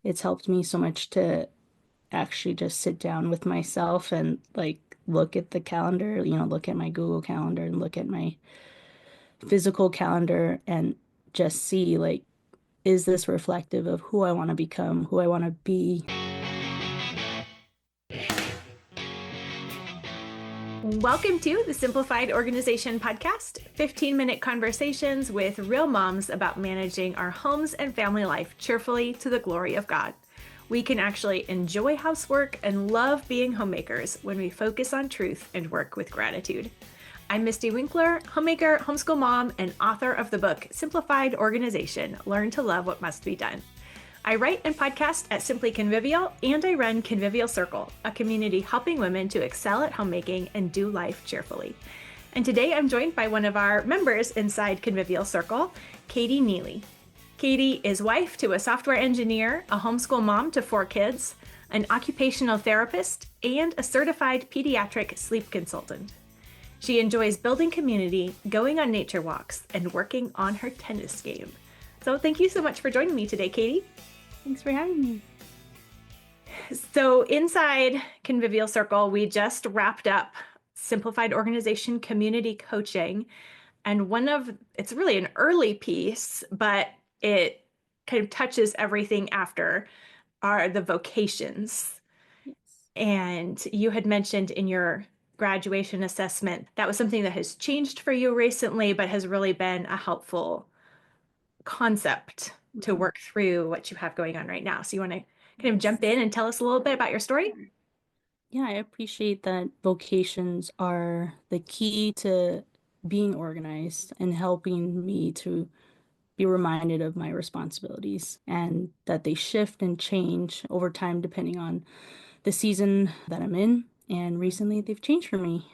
it's helped me so much to actually just sit down with myself and like look at the calendar, look at my Google Calendar and look at my physical calendar and just see like, is this reflective of who I want to become, who I want to be? Welcome to the Simplified Organization podcast, 15-minute conversations with real moms about managing our homes and family life cheerfully to the glory of God. We can actually enjoy housework and love being homemakers when we focus on truth and work with gratitude. I'm Mystie Winckler, homemaker, homeschool mom, and author of the book Simplified Organization: Learn to Love What Must Be Done. I write and podcast at Simply Convivial, and I run Convivial Circle, a community helping women to excel at homemaking and do life cheerfully. And today I'm joined by one of our members inside Convivial Circle, Kaitie Neely. Kaitie is wife to a software engineer, a homeschool mom to 4 kids, an occupational therapist, and a certified pediatric sleep consultant. She enjoys building community, going on nature walks, and working on her tennis game. So thank you so much for joining me today, Kaitie. Thanks for having me. So inside Convivial Circle, we just wrapped up Simplified Organization Community Coaching. And it's really an early piece, but it kind of touches everything after, are the vocations. Yes. And you had mentioned in your graduation assessment, that was something that has changed for you recently, but has really been a helpful concept to Mhm. work through what you have going on right now. So you want to kind of jump Yes. in and tell us a little bit about your story? Yeah, I appreciate that vocations are the key to being organized and helping me to be reminded of my responsibilities and that they shift and change over time depending on the season that I'm in. And recently they've changed for me.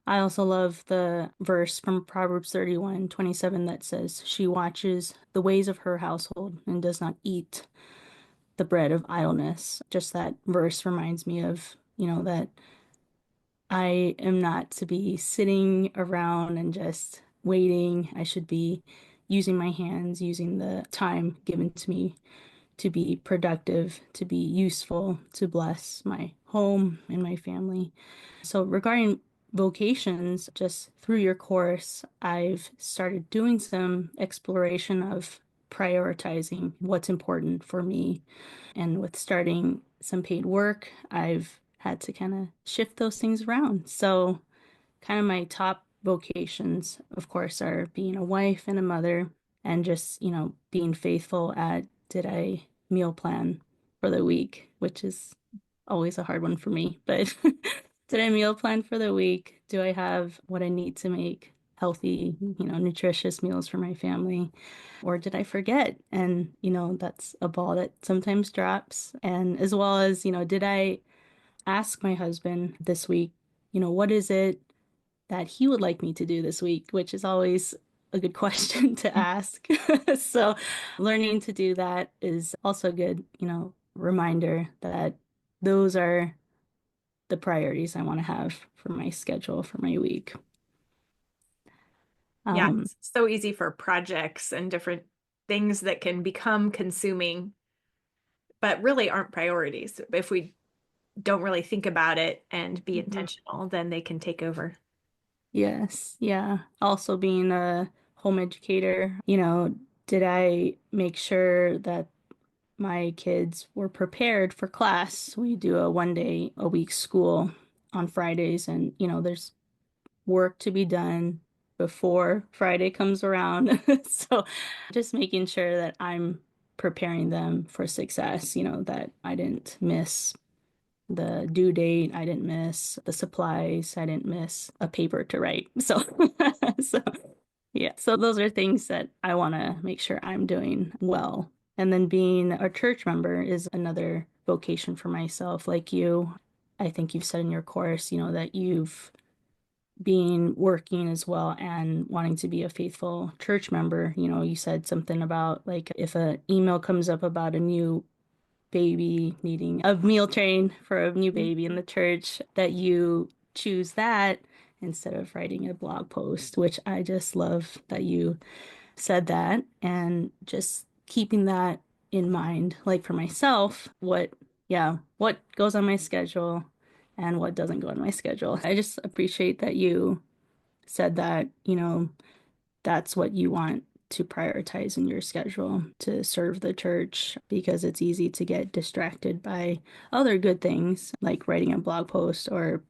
I also love the verse from Proverbs 31:27 that says, "She watches the ways of her household and does not eat the bread of idleness." Just that verse reminds me of, that I am not to be sitting around and just waiting. I should be using my hands, using the time given to me to be productive, to be useful, to bless my home and my family. So, regarding vocations, just through your course, I've started doing some exploration of prioritizing what's important for me. And with starting some paid work, I've had to kind of shift those things around. So, kind of my top vocations, of course, are being a wife and a mother and just, being faithful at did I meal plan for the week, which is always a hard one for me. But did I meal plan for the week? Do I have what I need to make healthy, nutritious meals for my family? Or did I forget? And, that's a ball that sometimes drops. And as well as, did I ask my husband this week, what is it that he would like me to do this week, which is always a good question to ask. So learning to do that is also a good, reminder that those are the priorities I want to have for my schedule for my week. Yeah, Um, it's so easy for projects and different things that can become consuming, but really aren't priorities. If we don't really think about it and be mhm. intentional, then they can take over. Yes, yeah. Also being a home educator, did I make sure that my kids were prepared for class? We do a 1 day a week school on Fridays, and there's work to be done before Friday comes around. So just making sure that I'm preparing them for success, that I didn't miss the due date, I didn't miss the supplies, I didn't miss a paper to write. So, so yeah, so those are things that I want to make sure I'm doing well. And then being a church member is another vocation for myself. Like you, I think you've said in your course, that you've been working as well and wanting to be a faithful church member. You said something about like if an email comes up about a new baby needing a meal train for a new baby in the church, that you choose that instead of writing a blog post, which I just love that you said that and just keeping that in mind, like for myself, what goes on my schedule and what doesn't go on my schedule. I just appreciate that you said that, that's what you want to prioritize in your schedule to serve the church because it's easy to get distracted by other good things like writing a blog post or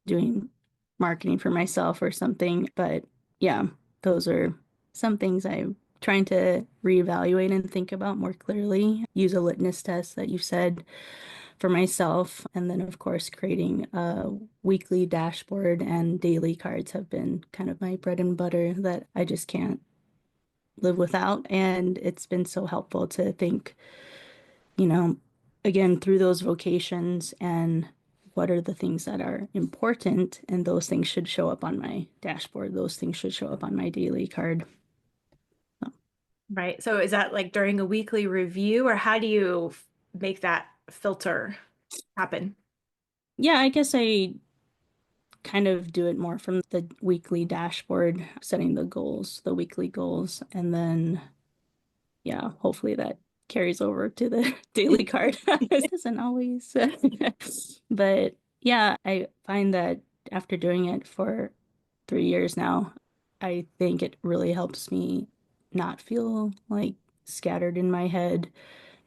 doing marketing for myself or something. But yeah, those are some things I'm trying to reevaluate and think about more clearly. Use a litmus test that you said for myself. And then, of course, creating a weekly dashboard and daily cards have been kind of my bread and butter that I just can't live without. And it's been so helpful to think, you know, again, through those vocations and what are the things that are important. And those things should show up on my dashboard. Those things should show up on my daily card. So, Right. So is that like during a weekly review, or how do you make that filter happen? yeah, I guess I kind of do it more from the weekly dashboard, setting the goals, the weekly goals, and then yeah, hopefully that carries over to the daily card. It doesn't always. But yeah, I find that after doing it for 3 years now, I think it really helps me not feel like scattered in my head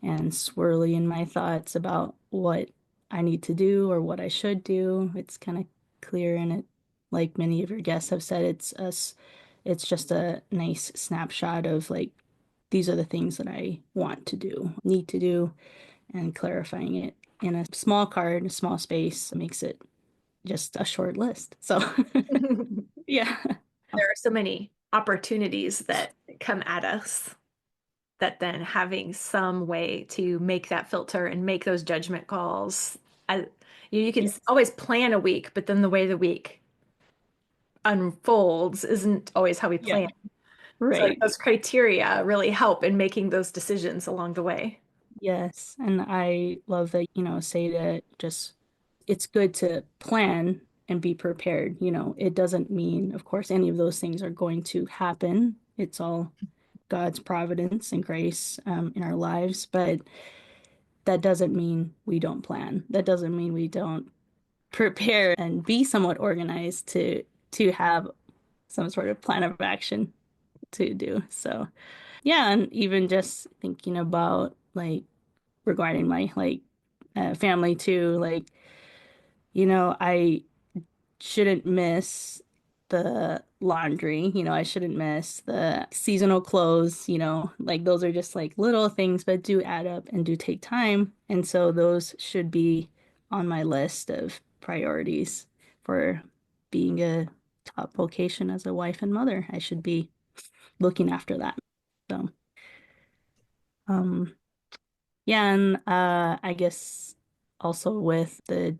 and swirly in my thoughts about what I need to do or what I should do. It's kind of clear and it, like many of your guests have said, it's just a nice snapshot of like these are the things that I want to do, need to do, and clarifying it in a small card, a small space makes it just a short list. So yeah. There are so many opportunities that come at us that then having some way to make that filter and make those judgment calls. I, you can Yes. always plan a week, but then the way the week unfolds isn't always how we Yeah. plan. So Right. those criteria really help in making those decisions along the way. Yes. And I love that, say to just it's good to plan and be prepared. It doesn't mean, of course, any of those things are going to happen. It's all God's providence and grace in our lives, but that doesn't mean we don't plan. That doesn't mean we don't prepare and be somewhat organized to have some sort of plan of action to do. So, yeah, and even just thinking about like regarding my family too, like I shouldn't miss the laundry. I shouldn't miss the seasonal clothes. Like those are just like little things, but do add up and do take time. And so those should be on my list of priorities for being a top vocation as a wife and mother. I should be looking after that. So, um, yeah, and I guess also with the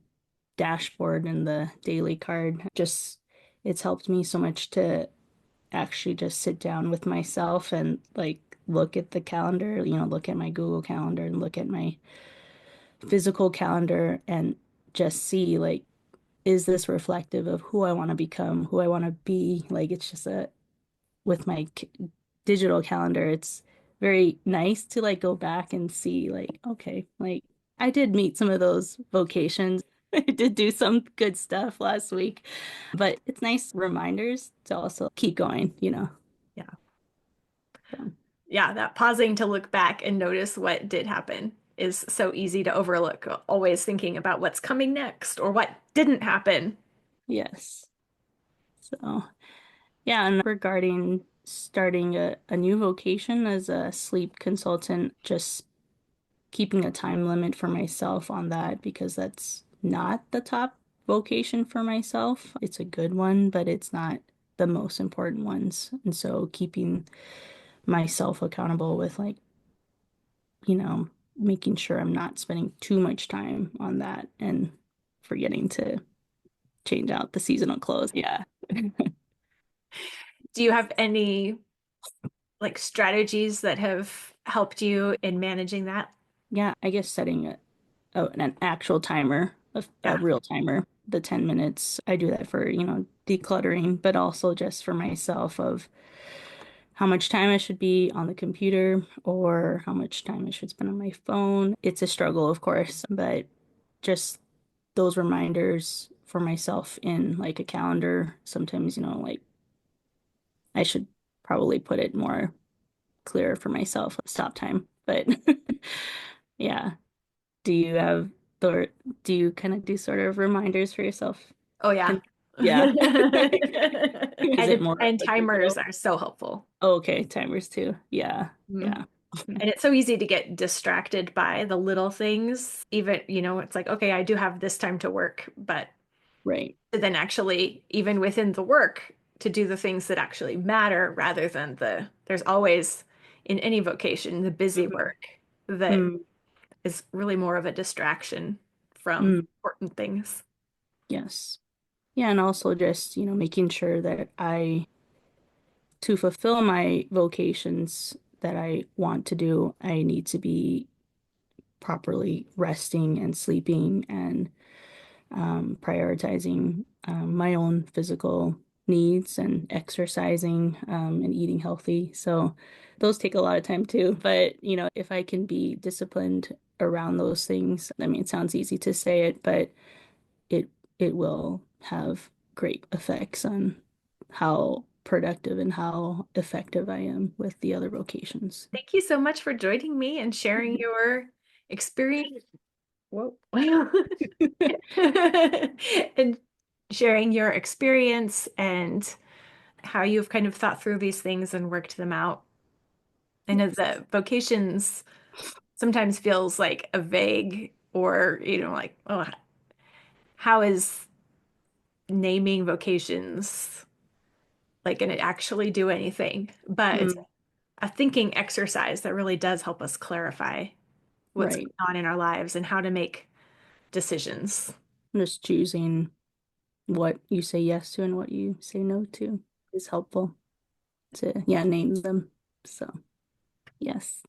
dashboard and the daily card. Just it's helped me so much to actually just sit down with myself and like look at the calendar, look at my Google Calendar and look at my physical calendar and just see like, is this reflective of who I want to become, who I want to be? Like it's just with my digital calendar, it's very nice to like go back and see like, okay, like I did meet some of those vocations. I did do some good stuff last week, but it's nice reminders to also keep going. Yeah. So, Yeah, that pausing to look back and notice what did happen is so easy to overlook, always thinking about what's coming next or what didn't happen. yes. So, yeah, and regarding starting a new vocation as a sleep consultant, just keeping a time limit for myself on that because that's not the top vocation for myself. It's a good one, but it's not the most important ones. And so keeping myself accountable with like, making sure I'm not spending too much time on that and forgetting to change out the seasonal clothes. Yeah. Do you have any like strategies that have helped you in managing that? Yeah, I guess setting an actual timer, a Yeah. real timer, the 10 minutes. I do that for, decluttering, but also just for myself of how much time I should be on the computer or how much time I should spend on my phone. It's a struggle, of course, but just those reminders for myself in like a calendar. Sometimes, like I should probably put it more clear for myself, like stop time. But yeah, do you have or do you kind of do sort of reminders for yourself? Oh yeah. Can yeah. Is it And more and like timers digital? are so helpful. Oh, okay, timers too. Yeah. Mhm. Yeah. And it's so easy to get distracted by the little things. Even, it's like, okay, I do have this time to work, but Right. to then actually, even within the work, to do the things that actually matter rather than there's always in any vocation, the busy Mhm. work that Mm, is really more of a distraction from mm, important things. yes. Yeah, and also just, making sure that to fulfill my vocations that I want to do, I need to be properly resting and sleeping and prioritizing my own physical needs and exercising and eating healthy. So those take a lot of time too. But, if I can be disciplined around those things, I mean, it sounds easy to say it, but it it will have great effects on how productive and how effective I am with the other vocations. Thank you so much for joining me and sharing your experience. Whoa. And sharing your experience and how you've kind of thought through these things and worked them out. I know Yes. that vocations sometimes feels like a vague or, like, oh, how is naming vocations like going to actually do anything? But it's Mm, a thinking exercise that really does help us clarify what's right. going on in our lives and how to make decisions. Just choosing what you say yes to and what you say no to is helpful to, yeah, name them. So, yes.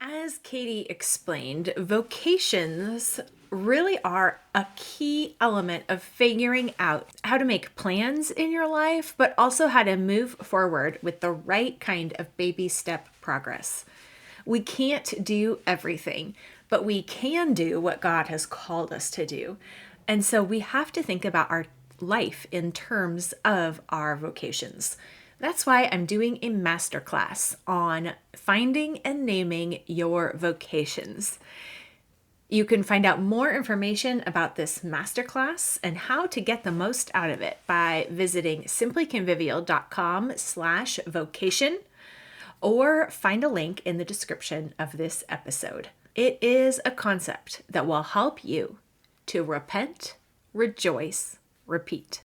As Kaitie explained, vocations really are a key element of figuring out how to make plans in your life, but also how to move forward with the right kind of baby step progress. We can't do everything, but we can do what God has called us to do. And so we have to think about our life in terms of our vocations. That's why I'm doing a masterclass on finding and naming your vocations. You can find out more information about this masterclass and how to get the most out of it by visiting simplyconvivial.com/vocation or find a link in the description of this episode. It is a concept that will help you to repent, rejoice, repeat.